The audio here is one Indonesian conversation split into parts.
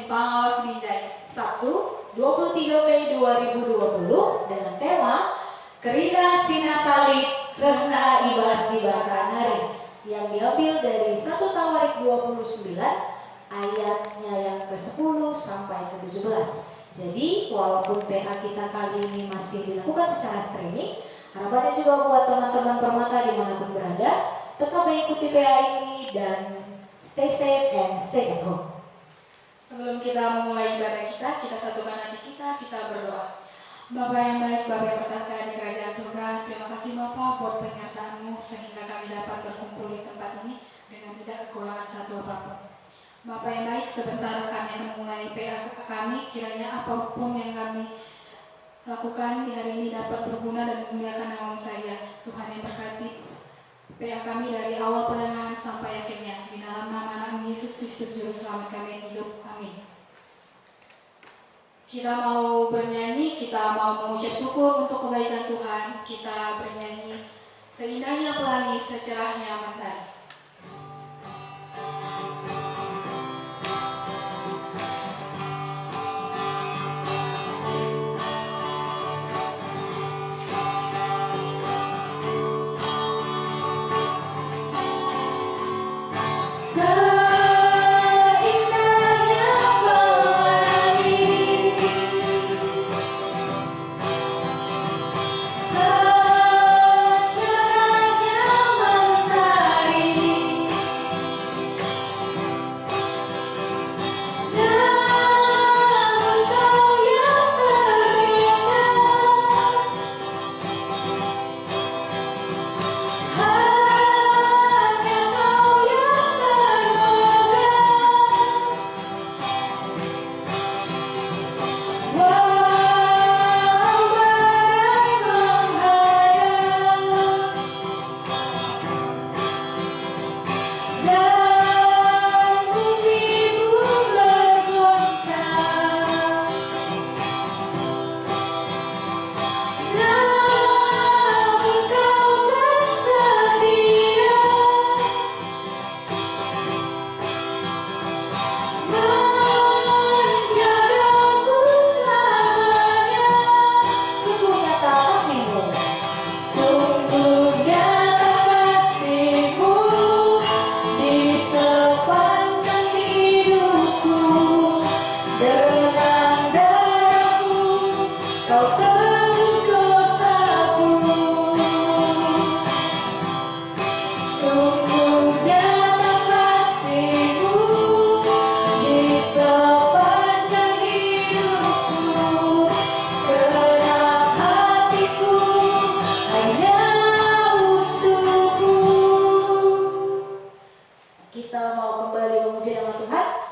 Pangawas Binjai, Sabtu 23 Mei 2020 dengan tema Kerina Sinasalik Rehna Ibas Dibakanari yang diambil dari 1 Tawarik 29 ayatnya yang ke-10 sampai ke-17. Jadi walaupun PA kita kali ini masih dilakukan secara streaming, harapannya juga buat teman-teman permata dimanapun berada tetap mengikuti PA ini dan stay safe and stay at home. Sebelum kita memulai ibadah kita satukan hati kita berdoa. Bapa yang baik, Bapa yang bertata di kerajaan surga, terima kasih Bapa buat penyertaan-Mu sehingga kami dapat berkumpul di tempat ini dengan tidak kekurangan satu apapun. Bapa yang baik, sebentar kami akan memulai PA kami, kiranya apapun yang kami lakukan di hari ini dapat berguna dan memuliakan nama-Mu saja. Tuhan yang berkati PA kami dari awal pertengahan sampai akhirnya. Di dalam nama anak Yesus Kristus Juru Selamat kami yang hidup. Amin. Kita mau bernyanyi, kita mau mengucap syukur untuk kebaikan Tuhan. Kita bernyanyi seindahnya pelangi, secerahnya matahari.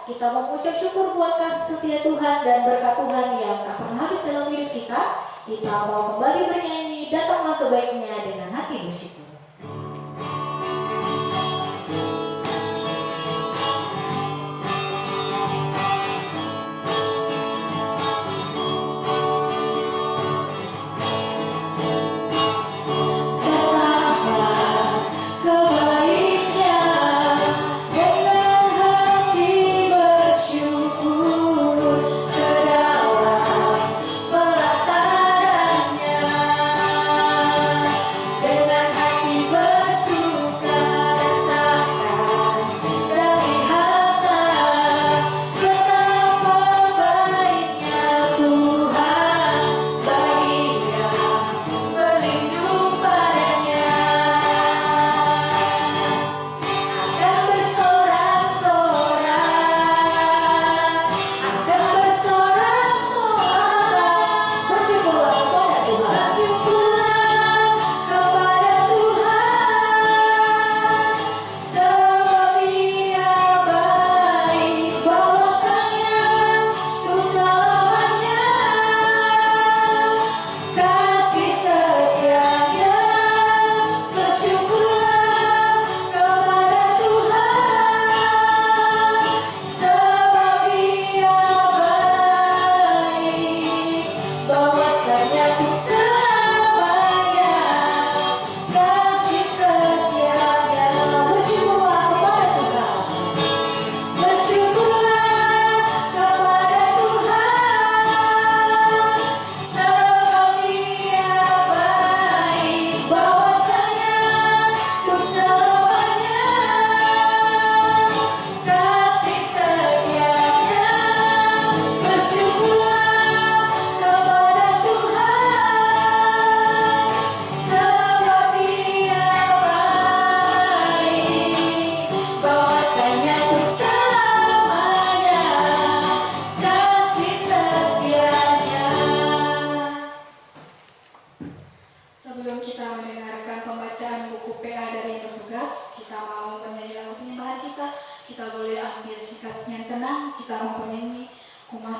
Kita mengucap syukur buat kasih setia Tuhan dan berkat Tuhan yang tak pernah habis dalam hidup kita. Kita mau kembali bernyanyi, datanglah kebaiknya dengan hati bersyukur. Dengan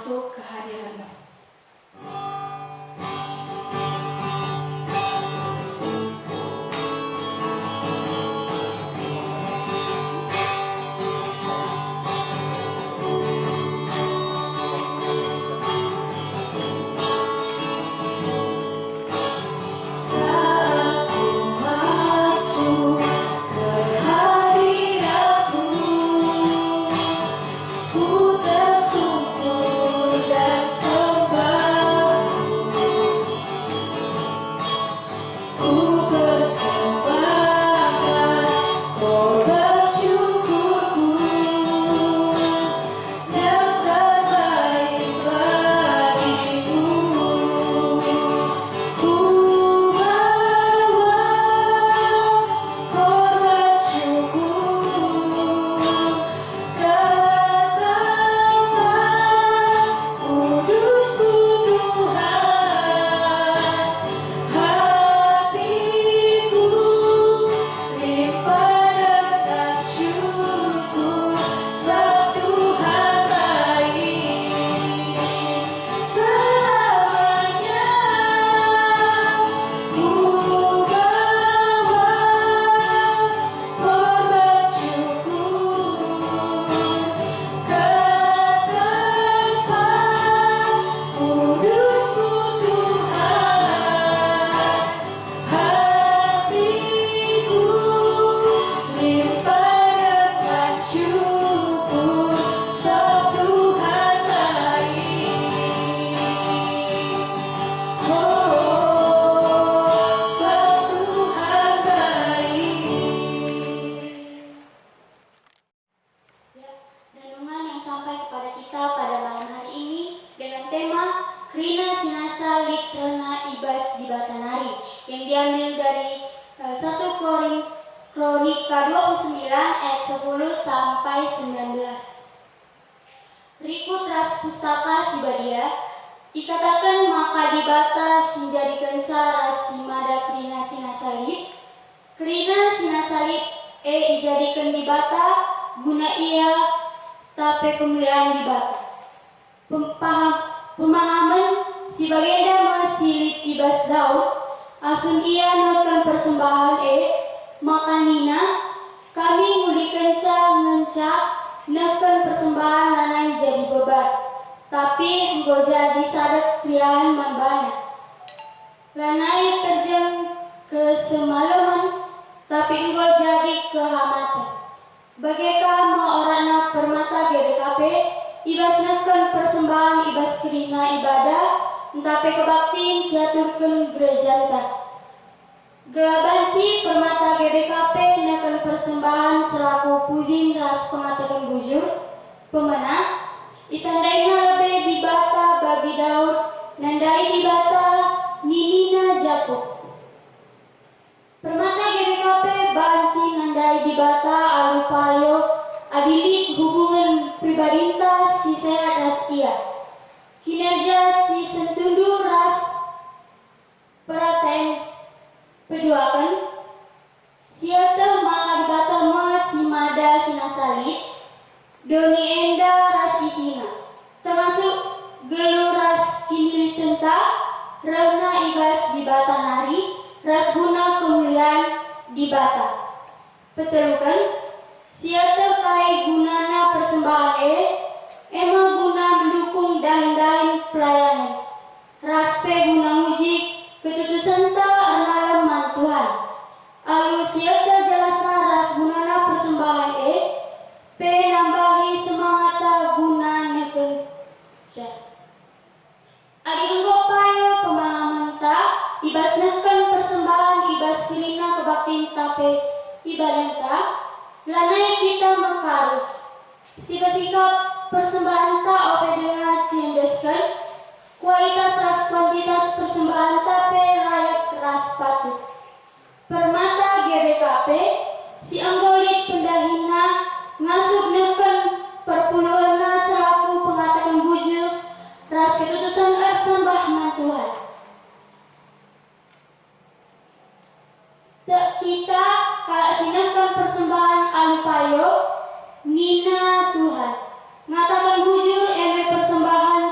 masuk ke hadirat-Mu. Yang diambil dari 1 Kronika 29 ayat 10 sampai 19. Rikut ras pustaka Sibadia, ikatakan maka dibata sinjadikan ras simada kerina sinasalit, kerina sinasalit ijadikan dibata guna ia tape kemuliaan dibata. Pemahaman si bagenda masilit ibas Daud, asun ia notkan persembahan maka nina kami nguli kenca neken persembahan lanai jadi beban, tapi engkau jadi sadak kriaan manbana. Lanai terjang ke semalaman, tapi engkau jadi kehamatan. Bagaikan mau orangna permata GBKP, ibas neken persembahan ibas kerina ibadah, entape kebaktiin siaturkan gerejanta. Gelabanci permata GBKP neken persembahan selaku pujin ras pengatakan bujur, pemenang, itandaina lebih dibata bagi Daud, nandai dibata ninina Jakub. Permata GBKP banci nandai dibata alupayo adilik hubungan pribadinta si sehat ras ia. Kinerja si sentundu ras peraten peduakan siata maka dibata si mada sinasalit doni enda ras isina termasuk gelu ras kinili tenta rena ibas dibata nari ras guna kemuliaan dibata petelukan siata kai gunana persembahan emang guna mendukung dahin-dahin pelayanan. Raspe guna muji ketutusan ta arnalaman Tuhan. Alur siata jelasna ras gunana persembahan pe nambahi semangata guna neken. Adi engkau payo pemahaman ta ibas neken persembahan ibas kirina kebaktin tape ibadah ta lanai kita mengkarus. Sikap persembahan tak ope dengan siendeskan kualitas ras kuantitas persembahan tape layak ras patut. Permata GBKP si anggolit pendahina ngasup neken perpuluhan selaku pengatakan bujur ras ketutusan sembah Tuhan. Tak kita kalau sinakan persembahan alupayo Nina Tuhan ngatakan bujur persembahan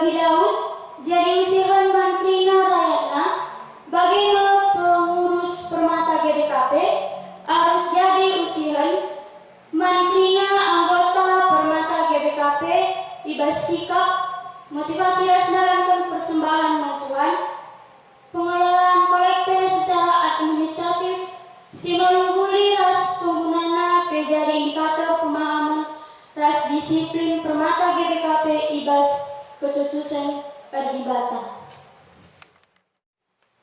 bagi Daud jadi usihan mantrina rakyatna, bagi pengurus permata GBKP harus jadi usihan mantrina anggota permata GBKP ibas sikap motivasi resnalankan persembahan Tuhan, pengelolaan kolekte secara administratif, sinolungguli ras penggunana jadi indikator pemahaman ras disiplin permata GBKP ibas ketutusan perdebatan.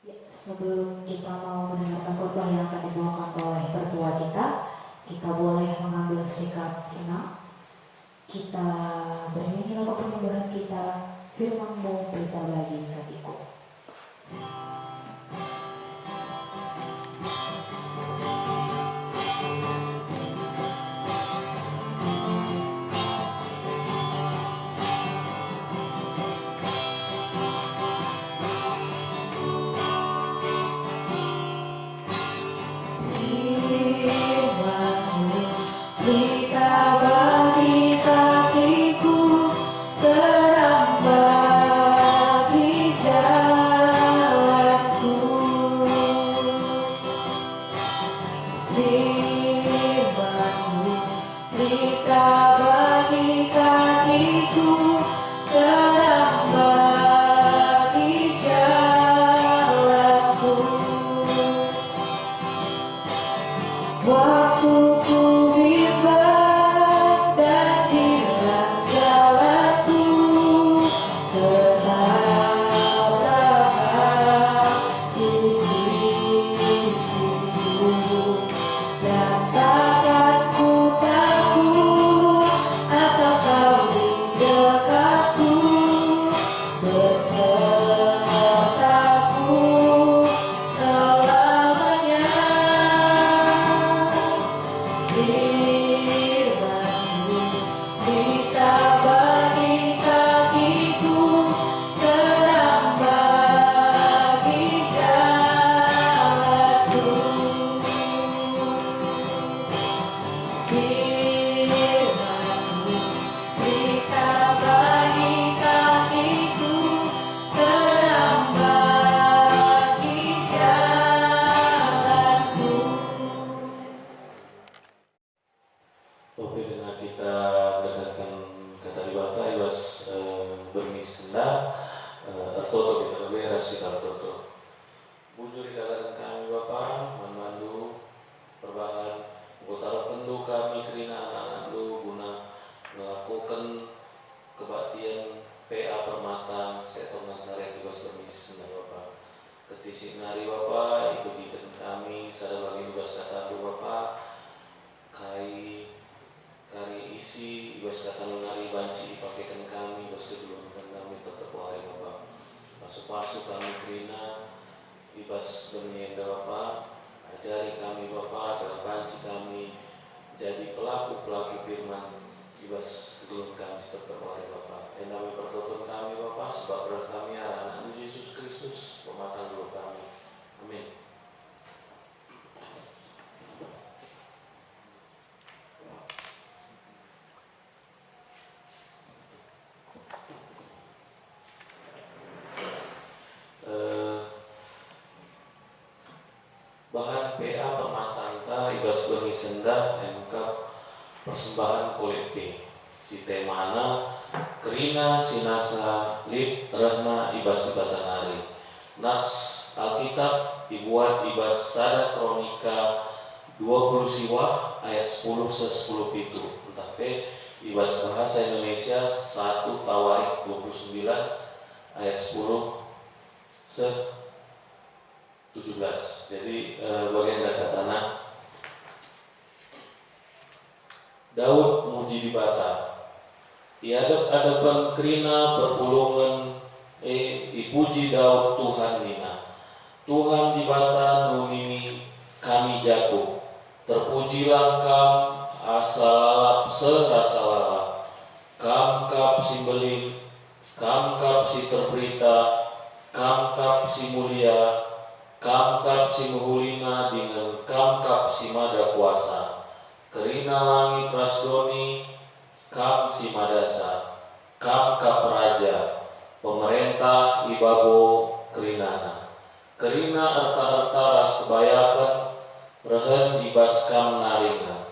Ya, sebelum kita mau mendengarkan khotbah yang akan dibawakan oleh pertua kita boleh mengambil sikap tenang. Kita bernyanyi lagu penyembahan kita, firman-Mu berita bagi hatiku. Bahan PA permatangta ibas bengi sendah engkap persembahan kolektif si temana kerina sinasa lip rehna ibas ibatanari nats Alkitab dibuat ibas sada kronika 20 siwah ayat 10 se 10 pitu tapi ibas bahasa Indonesia 1 Tawarik 29 ayat 10 se 17. Jadi bagian katana Daud muji di bata. Iadep-adepan kerina perpulungan dipuji Daud Tuhan nina. Tuhan di bata nunini kami jago. Terpujilah kam asalap serasalala. Kam kap si belin, kam kap si terberita, kam kap si mulia. Kamkap si muhulina dengan kamkap si mada kuasa. Kerina langit rasdoni kam si madasa. Kamkap raja. pemerintah ibabo kerinana. Kerina erta-erta ras kebayakan rehen ibas kam naringa.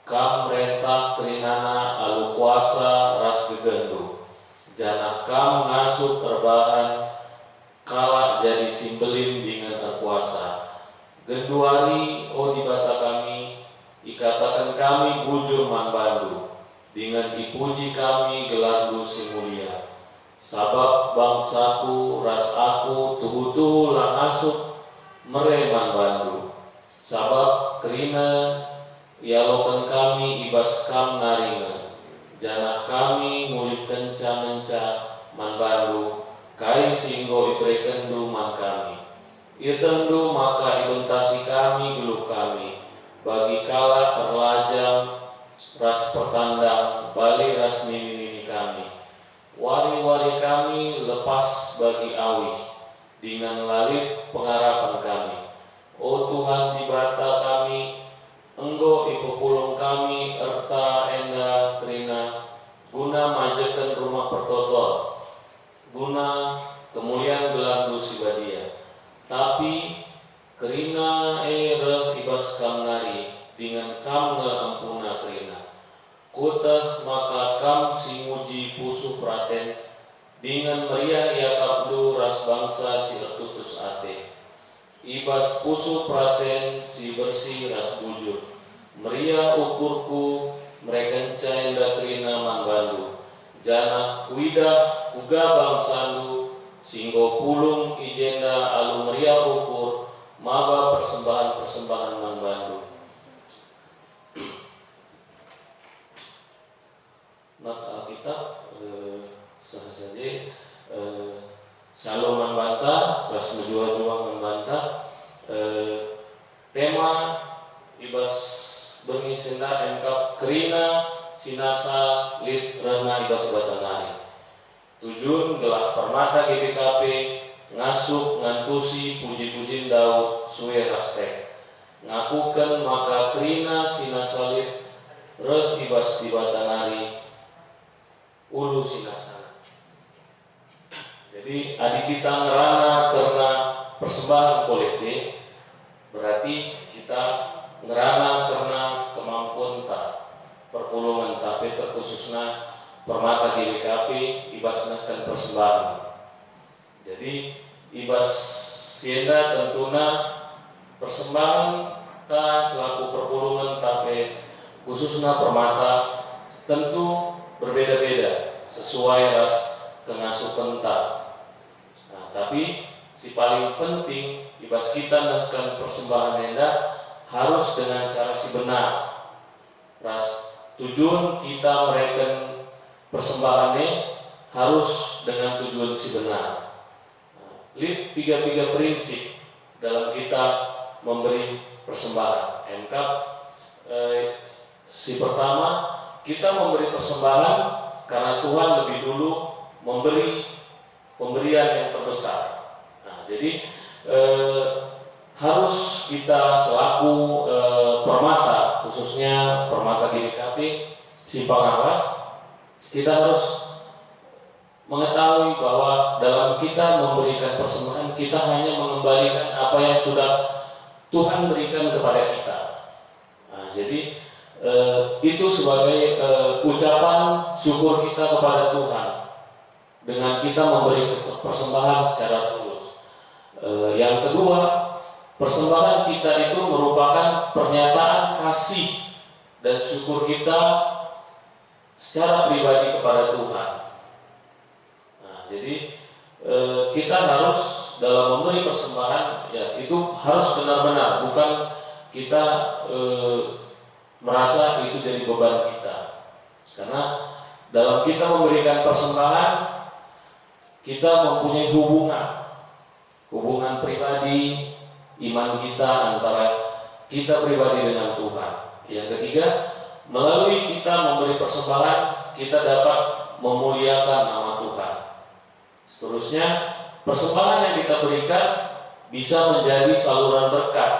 Kam rentah kerinana alu kuasa ras gegendu. Janah kam ngasup erbahan kalak jadi simbelin dengan erkuasa. Genduari o di bata kami, ikatakan kami bujur manbandu. Dengan dipuji kami gelardu si mulia. Sabab bangsaku ras aku tuhu-tuhu lang asup mereman bandu. Sabab kerina ialokan kami ibas kam naringa. Janah kami mulih kenca-kenca man bandu. Kai singgo ibrekendu man kami. Itendu maka ibentasi kami geluh kami. Bagi kala perlajang ras pertandang bali ras nini-nini kami. Wari-wari kami lepas bagi awih dengan lalit pengharapan kami. O Tuhan di bata kami, Enggo ipepulung kami erta enda kerina guna majekan rumah pertotor, guna kemuliaan gelardu sibadia. Tapi kerina reh ibas kam nari dengan kam ampuna kerina. Kutah maka kam singuji pusu praten dengan meriah ia kabdu ras bangsa si ertutus ate. Ibas pusu praten si bersih ras bujur. Meriah ukurku mereka enda kerina manbandu. Janah kuidah kuga bangsandu singgo pulung ijenda alu meriah ukur maba persembahan-persembahan manbandu. Nats Alkitab sahaja Shalom membantah, ras menjual-jual membantah. Tema ibas bengisenda engkap kerina sinasa lit rena ibas batanari. Tujuan gelah permata GBKP ngasup ngantusi puji-puji Daud suwe rastek. Ngakukan maka kerina sinasa lit reh ibas di batanari ulu sinasana. Jadi adi kita ngerana karena persembahan kolektif, berarti kita ngerana karena kemampuan tak perpulungan tapi terkhususnya permata GBKP ibasnakan persembahan. Jadi ibas sienda tentuna persembahan ta selaku perpulungan tapi khususnya permata tentu berbeda-beda sesuai ras kengasupan tak. Nah, tapi si paling penting ibas kita nahkan persembahan enda harus dengan cara si benar. Ras tujuan kita mereken persembahannya harus dengan tujuan si benar. Nah, lip tiga prinsip dalam kita memberi persembahan. Si pertama, kita memberi persembahan karena Tuhan lebih dulu memberi pemberian yang terbesar. Nah, jadi harus kita selaku permata, khususnya permata GBKP Simpang Awas, kita harus mengetahui bahwa dalam kita memberikan persembahan kita hanya mengembalikan apa yang sudah Tuhan berikan kepada kita. Nah, jadi itu sebagai ucapan syukur kita kepada Tuhan dengan kita memberi persembahan secara tulus. Yang kedua, persembahan kita itu merupakan pernyataan kasih dan syukur kita secara pribadi kepada Tuhan. Nah, jadi kita harus dalam memberi persembahan ya itu harus benar-benar, bukan kita merasa itu jadi beban kita. Karena dalam kita memberikan persembahan kita mempunyai hubungan pribadi, iman kita antara kita pribadi dengan Tuhan. Yang ketiga, melalui kita memberi persembahan kita dapat memuliakan nama Tuhan. Seterusnya, persembahan yang kita berikan bisa menjadi saluran berkat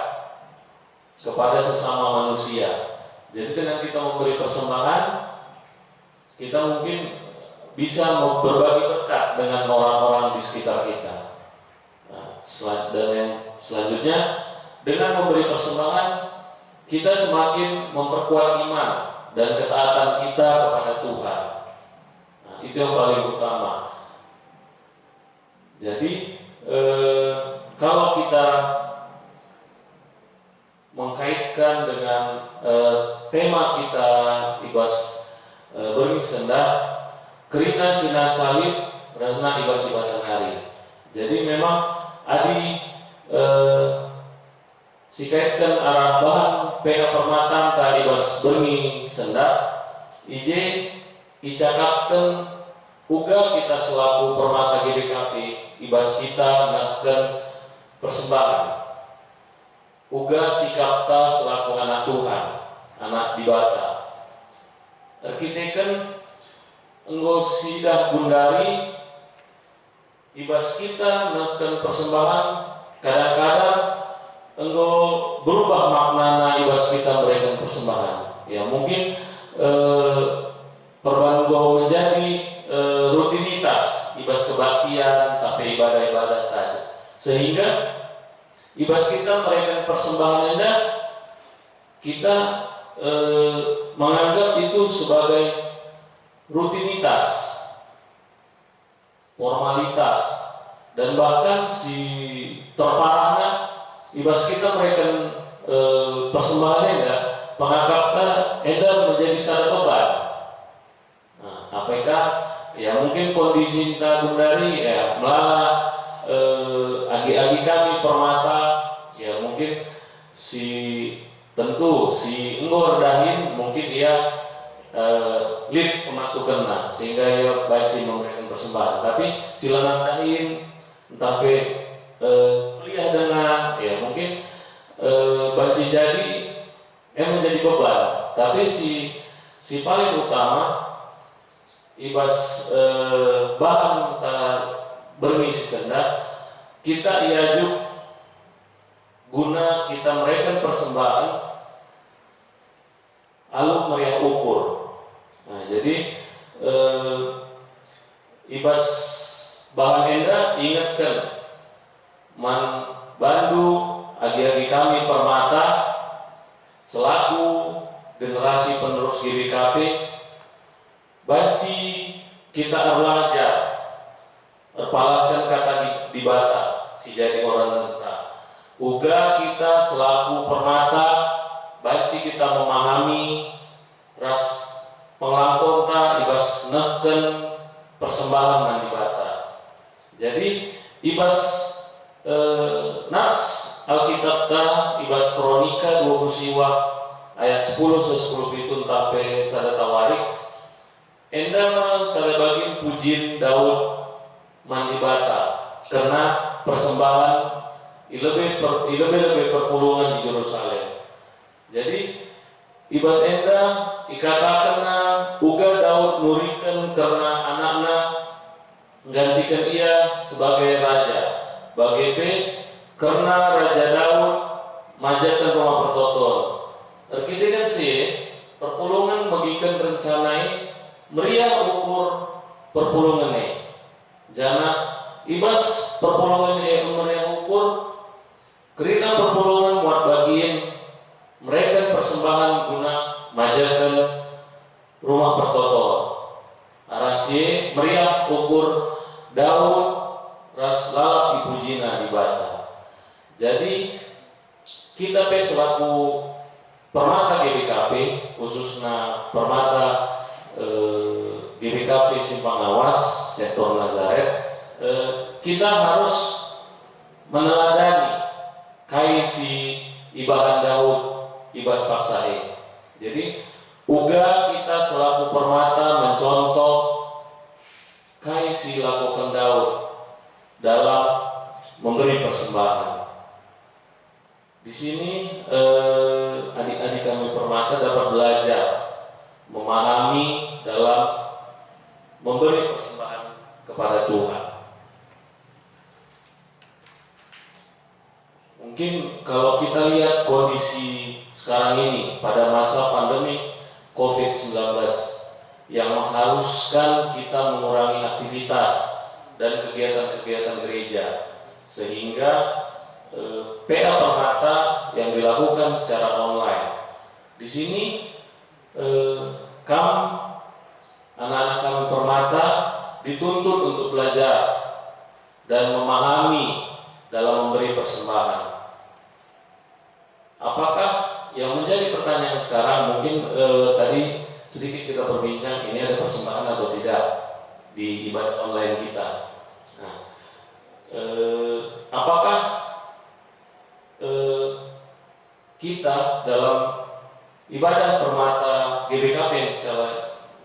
kepada sesama manusia. Jadi dengan kita memberi persembahan, kita mungkin bisa berbagi berkat dengan orang-orang di sekitar kita. Nah, dan yang selanjutnya, dengan memberi persembahan kita semakin memperkuat iman dan ketaatan kita kepada Tuhan. Nah, itu yang paling utama. Jadi kalau kita mengkaitkan dengan tema kita ibas beri sendah kerina sina salib rehna ibas ibatan hari. Jadi memang adi sikaitkan arah bahan pea permatan tadi ibas bengi sendah ije icakapkan uga kita selaku permata GBKP ibas kita nahkan persembahan uga sikap ta selaku anak Tuhan, anak dibata. Arkiteken enggo sidah gundari ibas kita nahkan persembahan kadang-kadang enggo berubah maknana ibas kita berikan persembahan. Ya mungkin perbango menjadi rutinitas ibas kebaktian tapi ibadah-ibadah saja. Sehingga ibas kita memberikan persembahan Anda, kita menganggap itu sebagai rutinitas, formalitas, dan bahkan si terparahnya ibas kita memberikan persembahan Anda, pengangkapnya Anda menjadi sada beban. Nah, apakah ya mungkin kondisi kita gundari ya malah agi-agi kami permata ya mungkin tentu si enggor dahin mungkin ia lead pemasukan sehingga ia baik si memberikan persembahan, tapi si lengan dahin tapi kuliah dengan ya mungkin banci jadi menjadi beban, tapi si paling utama ibas bahan bermisi sendah kita iajuk guna kita memberikan persembahan lalu meriah ukur. Nah, jadi ibas bahan enda ingatkan man bandu agi-agi kami permata selaku generasi penerus GBKP banci kita belajar terpalaskan kata dibata si jadi orang nenta uga kita selaku permata banci kita memahami ras penglangkonta ibas nehken persembahan dan dibata. Jadi ibas nas Alkitab ta ibas Kronika 20 siwa ayat 10 itu sampai sada tawarik enda sada bagin pujin Daud mandibata karena persembahan lebih perpulungan di Yerusalem. Jadi ibas enda ikatakan uga Daud nurikan karena anaknya menggantikan ia sebagai raja. Bagaimana karena Raja Daud majakan rumah pertoton. Terkini sih perpulungan bagikan rencanai meriah ukur perpulungan ini. Jana ibas perpulungan ini meriah ukur kerina perpulungan muat bagian mereka persembahan guna majakan rumah pertoton. Arasye meriah ukur Daud ras lalap dipujina di bata. Jadi kita selaku permata GBKP khususnya permata GBKP Simpang Awas sektor Nazaret kita harus meneladani kaisi ibahan Daud ibas paksae. Jadi uga kita selaku permata mencontoh kaisi lakukan Daud dalam memberi persembahan. Di sini adik-adik kami permata dapat belajar memahami dalam memberi persembahan kepada Tuhan. Mungkin kalau kita lihat kondisi sekarang ini pada masa pandemi COVID-19, yang mengharuskan kita mengurangi aktivitas dan kegiatan-kegiatan gereja, sehingga PA Permata yang dilakukan secara online. Di sini anak-anak kami Permata dituntut untuk belajar dan memahami dalam memberi persembahan. Apakah yang menjadi pertanyaan sekarang, mungkin tadi sedikit kita berbincang, ini ada persembahan atau tidak di ibadah online kita. Nah, apakah kita dalam ibadah Permata GBKP yang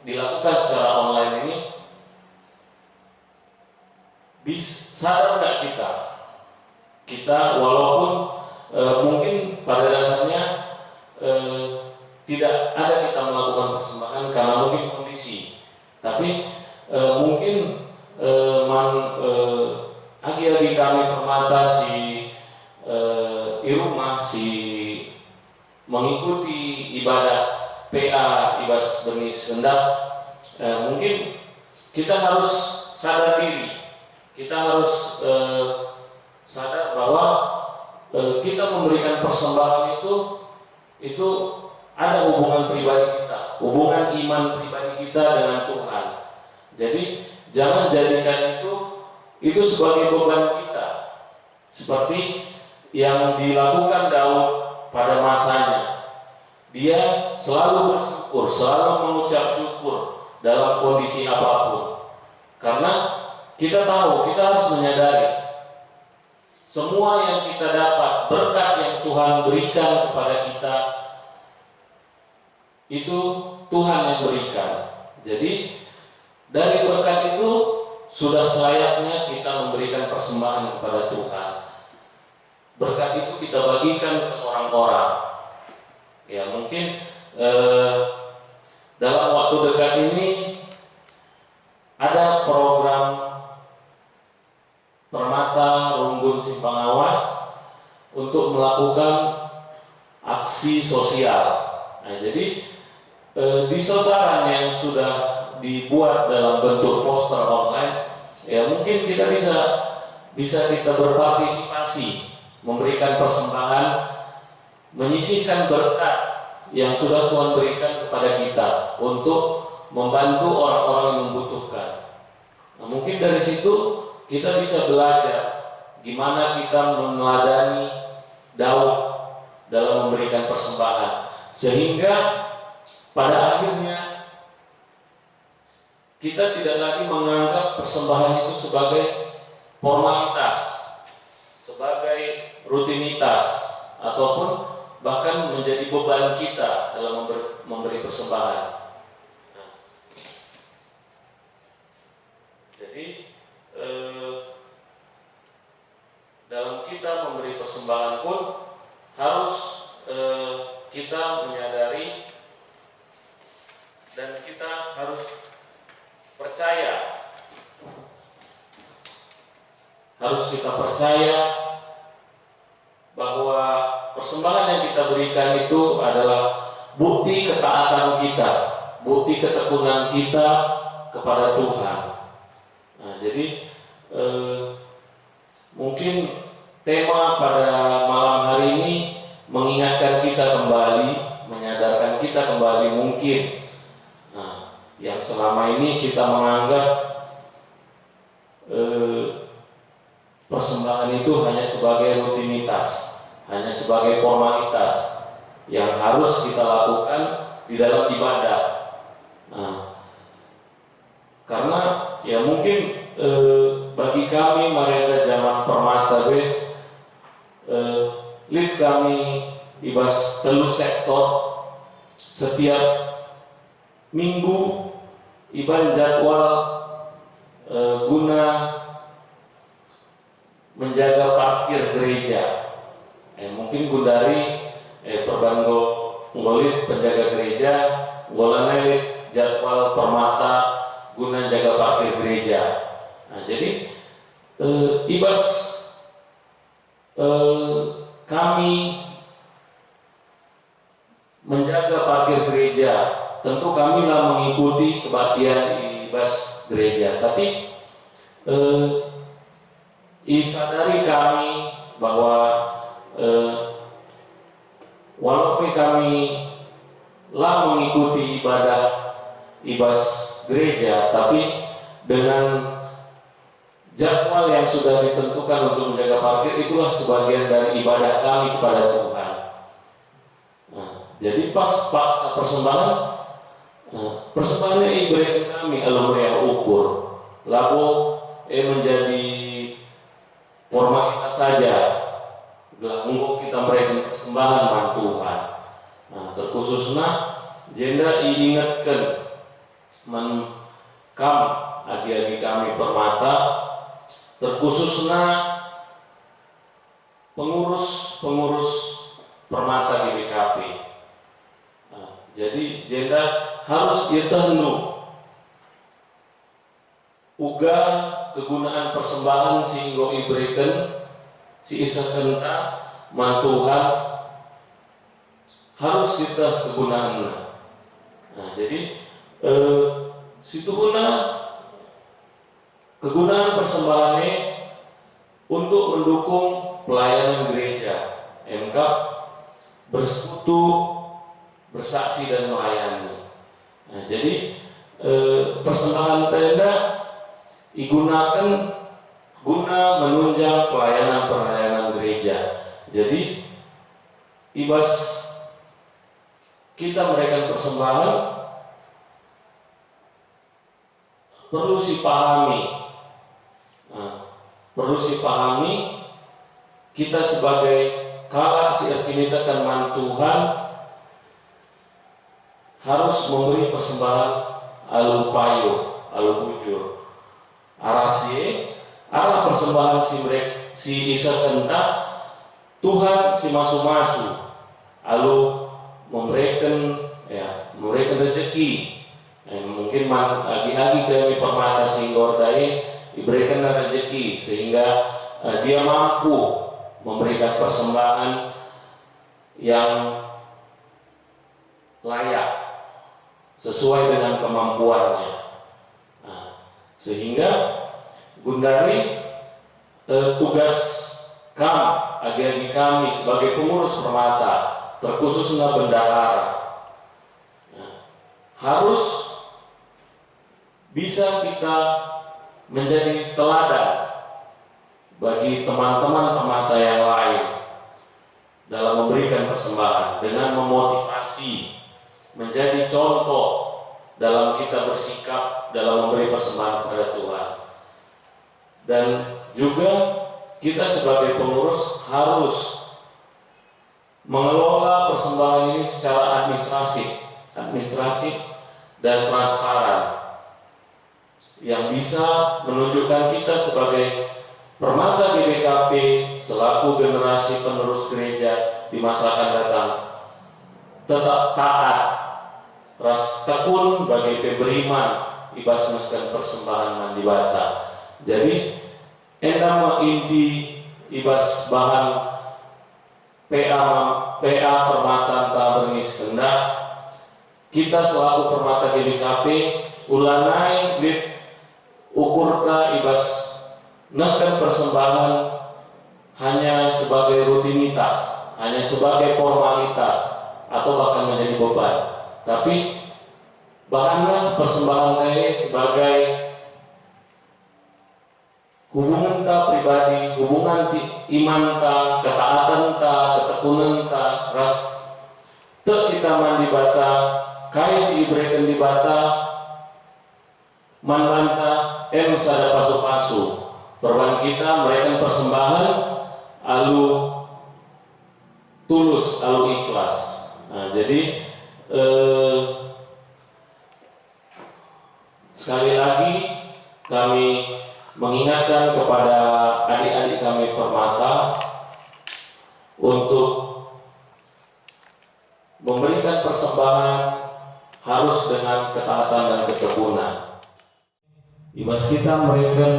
dilakukan secara online ini sadar nggak kita walaupun mungkin pada dasarnya tidak ada kita melakukan persembahan karena mungkin kondisi, tapi mungkin agi-agi kami Permata di rumah mengikuti ibadah PA Ibas Benih Sendak, mungkin kita harus sadar diri, kita harus sadar bahwa kita memberikan persembahan itu ada hubungan pribadi kita, hubungan iman pribadi kita dengan Tuhan. Jadi jangan jadikan itu sebagai beban kita, seperti yang dilakukan Daud pada masanya. Dia selalu bersyukur, selalu mengucap syukur dalam kondisi apapun. Karena kita tahu, kita harus menyadari semua yang kita dapat, berkat yang Tuhan berikan kepada kita, itu Tuhan yang berikan. Jadi dari berkat itu sudah selayaknya kita memberikan persembahan kepada Tuhan. Berkat itu kita bagikan ke orang-orang. Ya, mungkin dalam waktu dekat ini ada program Permata Runggun Simpang Awas untuk melakukan aksi sosial. Nah, jadi di sebaran yang sudah dibuat dalam bentuk poster online, ya mungkin kita bisa kita berpartisipasi, memberikan persembahan, menyisihkan berkat yang sudah Tuhan berikan kepada kita untuk membantu orang-orang yang membutuhkan. Nah, mungkin dari situ kita bisa belajar gimana kita meneladani Daud dalam memberikan persembahan, sehingga pada akhirnya kita tidak lagi menganggap persembahan itu sebagai formalitas, sebagai rutinitas, ataupun bahkan menjadi beban kita dalam memberi persembahan. Nah, jadi dalam kita memberi persembahan pun harus kita menyadari dan kita harus percaya, bahwa persembahan yang kita berikan itu adalah bukti ketaatan kita, bukti ketekunan kita kepada Tuhan. Nah, jadi mungkin tema pada malam hari ini mengingatkan kita kembali, menyadarkan kita kembali mungkin yang selama ini kita menganggap persembahan itu hanya sebagai rutinitas, hanya sebagai formalitas yang harus kita lakukan di dalam ibadah. Karena ya mungkin bagi kami Marenda Zaman Permata lead kami Ibas Telu Sektor, setiap minggu Iban jadwal guna menjaga parkir gereja. Mungkin Gundari Perbango ngolit penjaga gereja, ngolanelit jadwal Permata guna jaga parkir gereja. Nah, jadi Ibas kami menjaga parkir gereja tentu kamilah mengikuti kebaktian ibas gereja, tapi disadari kami bahwa walaupun kami lah mengikuti ibadah ibas gereja, tapi dengan jadwal yang sudah ditentukan untuk menjaga parkir, itulah sebagian dari ibadah kami kepada Tuhan. Nah, jadi pas persembahan, persembahannya ibadah kami alumni ukur, lalu menjadi formalitas saja. Belakang kita memberikan persembahan man Tuhan. Nah, terkhususnya jenda diingatkan kam agi-agi kami permata, terkhususnya pengurus permata GBKP. Nah, jadi jenda harus ditentu uga kegunaan persembahan sehingga iberikan si isa kenta mantuhan harus kita kegunaannya. Nah, jadi situ guna kegunaan persembahannya untuk mendukung pelayanan gereja, MK bersekutu, bersaksi dan melayani. Nah, jadi persembahan tenda digunakan guna menunjang pelayanan gereja. Jadi ibas kita memberikan persembahan perlu dipahami. Perlu dipahami kita sebagai kalak si kita kan Tuhan harus memberi persembahan alu payo, alu bujur. Arah persembahan si isa kenta Tuhan si masu-masu alu memberikan rezeki. Mungkin lagi-lagi kami permata sehingga diberikan rezeki sehingga dia mampu memberikan persembahan yang layak sesuai dengan kemampuannya. Nah, sehingga Gundari tugas agi-agi kami sebagai pengurus permata, terkhususnya bendahara, harus bisa kita menjadi teladan bagi teman-teman permata yang lain dalam memberikan persembahan dengan memotivasi, menjadi contoh dalam kita bersikap dalam memberi persembahan kepada Tuhan. Dan juga kita sebagai pengurus harus mengelola persembahan ini secara administratif dan transparan yang bisa menunjukkan kita sebagai permata GBKP selaku generasi penerus gereja di masa akan datang tetap taat, ras tekun bagi pemberiman ibaskan persembahan mandibata. Jadi endama inti ibas bahan PA permata tabengis sendak kita selaku permata GBKP ulanai lip ukurta ibas nahkan persembahan hanya sebagai rutinitas, hanya sebagai formalitas atau bahkan menjadi beban, tapi bahanlah persembahan tadi sebagai hubungan ta pribadi, hubungan iman ta, ketaatan ta, ketekunan ta, ras kita mandi bata, kai si ibrekan di bata, manlanta, sada pasu-pasu. Perban kita memberikan persembahan, alu tulus, alu ikhlas. Nah, jadi sekali lagi kami mengingatkan kepada adik-adik kami permata untuk memberikan persembahan harus dengan ketaatan dan ketekunan. Ibas kita memberikan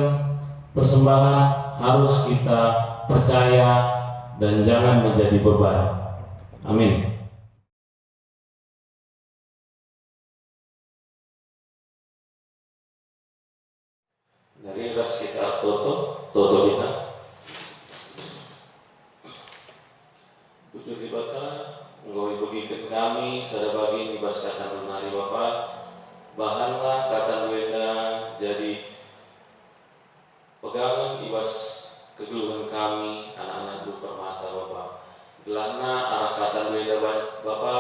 persembahan harus kita percaya dan jangan menjadi beban. Amin. Miras kita Toto kita. Puji Bapa, Engkau bagikan kami sadabagi nibas katan lunari Bapa, bahanlah katan wenda jadi pegangan ibas kegeluhan kami anak-anak du permata Bapa. Gelahna arah katan wenda Bapa,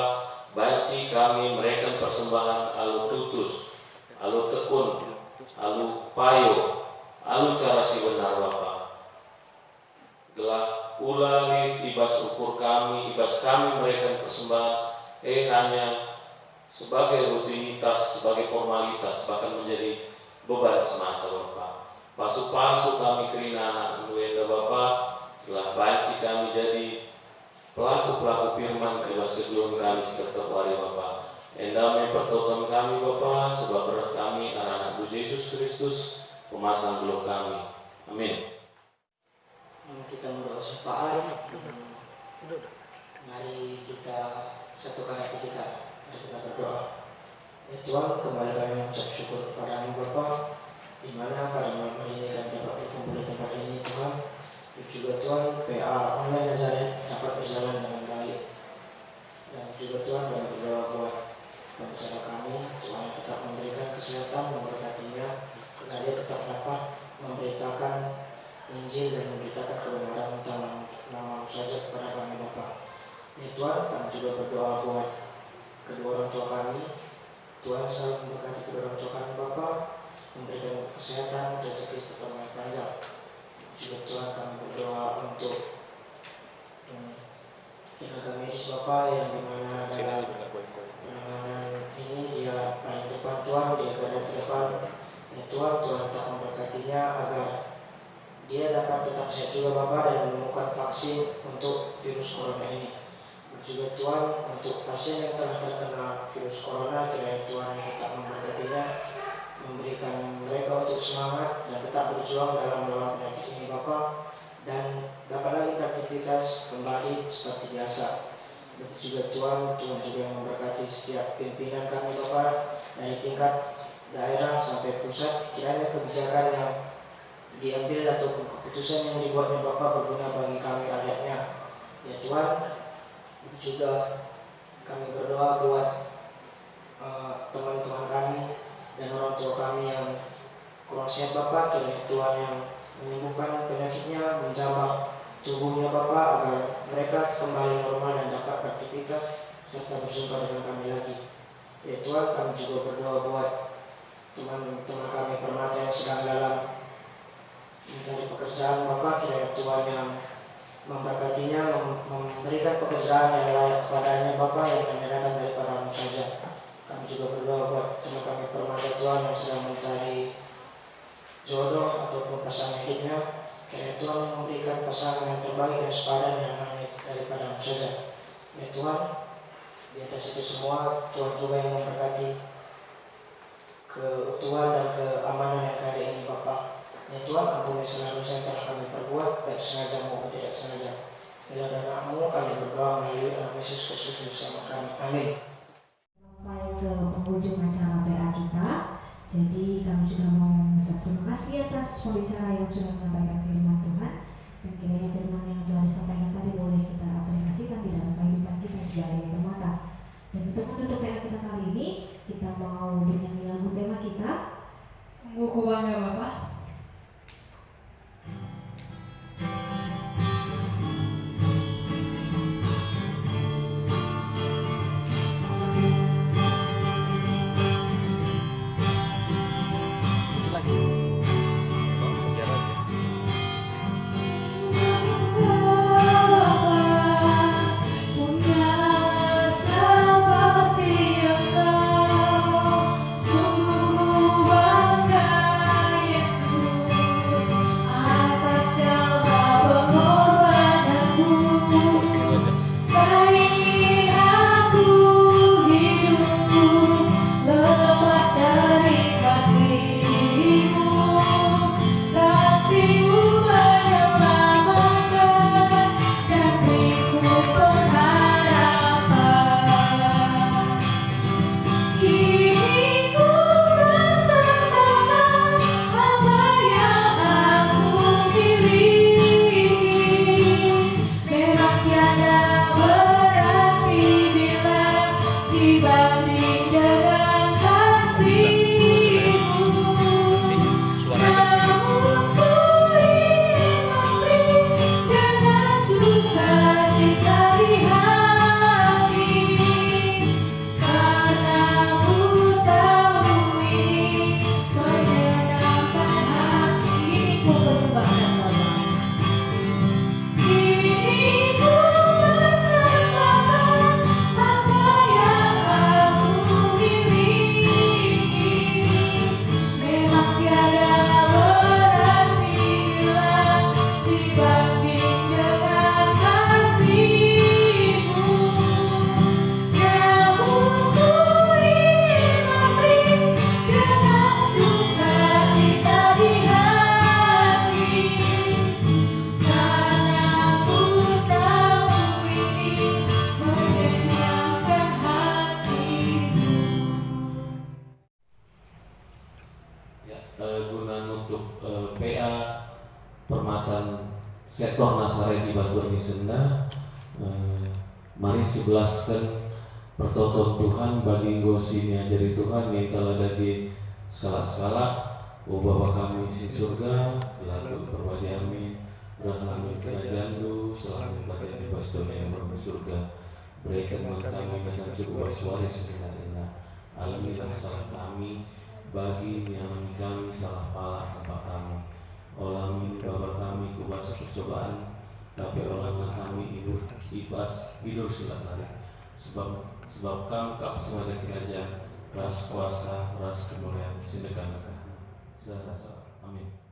banci kami mereka persembahan alu tutus, alu tekun, alu payo, alu cara si benar Bapa. Gelah ulangi ibas ukur kami, ibas kami mereka persembahan hanya sebagai rutinitas, sebagai formalitas, bahkan menjadi beban semata Bapa. Palsu-palsu kami kerina anak wenda Bapa, telah banci kami jadi pelaku-pelaku firman ibas kegeluhan kami setiap hari Bapa. Endamai pertolongan kami Bapa, sebab berkat kami anak Yesus Kristus, pematang belum kami. Amin. Kita berdoa syafaat. Mari kita satukan hati kita. Mari kita berdoa. Ya Tuhan, kembali kami mengucap syukur kepada-Mu Bapa, di mana pada malam hari ini kami dapat berkumpul di tempat ini Tuhan. Dan juga Tuhan, PA online Nazaret dapat berjalan dengan baik. Dan juga Tuhan, kami berdoa buat bangsa kami, Tuhan tetap memberikan kesehatan, memberkatinya, karena dia tetap dapat memberitakan Injil dan memberitakan kebenaran tentang nama saja kepada kami Bapa. Ya Tuhan, kami juga berdoa buat kedua orang tua kami. Tuhan selalu memberkati kedua orang tua kami Bapa, memberikan kesehatan, rezeki serta umur panjang. Juga Tuhan, kami berdoa untuk tenaga medis Bapa yang dimana dalam penanganan ini dia paling depan Tuhan, dia garda terdepan. Ya Tuhan, Tuhan tetap memberkatinya agar dia dapat tetap sehat juga Bapak dan menemukan vaksin untuk virus corona ini. Juga Tuhan, untuk pasien yang telah terkena virus corona, kiranya Tuhan tetap memberkatinya, memberikan mereka untuk semangat dan tetap berjuang dalam melawan penyakit ini Bapak, dan dapat lagi beraktivitas kembali seperti biasa. Begitu juga Tuhan juga yang memberkati setiap pimpinan kami Bapak, dari tingkat daerah sampai pusat, kiranya kebijakan yang diambil atau keputusan yang dibuatnya Bapak berguna bagi kami rakyatnya. Ya Tuhan, itu juga kami berdoa buat teman-teman kami dan orang tua kami yang kurang sehat Bapak, kiranya Tuhan yang menyembuhkan penyakitnya, menjamah tubuhnya Bapak agar mereka kembali normal dan dapat beraktivitas serta berjumpa dengan kami lagi. Ya Tuhan, kami juga berdoa buat teman-teman kami permata yang sedang dalam mencari pekerjaan Bapak, kiranya Tuhan yang memberkatinya, memberikan pekerjaan yang layak kepadanya Bapak, yang hanya datang daripada-Mu saja. Kami juga berdoa buat teman kami permata Tuhan yang sedang mencari jodoh ataupun pasangan hidupnya, kiranya Tuhan memberikan pasangan yang terbaik dan sepadan yang hanya daripada-Mu saja. Ya Tuhan, di atas itu semua Tuhan juga yang memberkati keutuhan dan keamanan yang ada ini Bapak. Ya Tuhan, ampuni segala dosa yang telah kami perbuat, baik sengaja maupun tidak sengaja. Bila nama-Mu kami berdoa melalui Anak Yesus Kristus bersama kami. Amin. Sampai ke penghujung acara PA kita. Jadi kami juga mau mengucap terima kasih atas pembicara yang sudah menyampaikan firman Tuhan. Dan kiranya firman yang telah disampaikan tadi boleh kita aplikasikan di dalam kehidupan kita sebagai permata. Dan untuk menutup PA kita kali ini, kita mau bernyanyi lagu tema kita. Sungguh ku bangga Bapak. Itu lagi. Oh, biar aja. permatan sektor Nasaret di Basboni Senda. Mari sebelaskan pertonton Tuhan bagi sini ajari Tuhan yang telah ada di skala-skala. O Bapa kami di surga, lalu berwadi amin. Berahlah kerajaan Du, selalu berada di Basboni yang di surga. Berikan kami dengan cukup waris sebenarnya. Alamilah salah kami, bagi yang kami salah pala kepada kami. Olamin Bapa kami kubas percobaan, tapi olahlah kami hidup silat-lari. Sebab kami kau semuanya kerajaan, ras kuasa, ras kemuliaan, sindekan. Amin.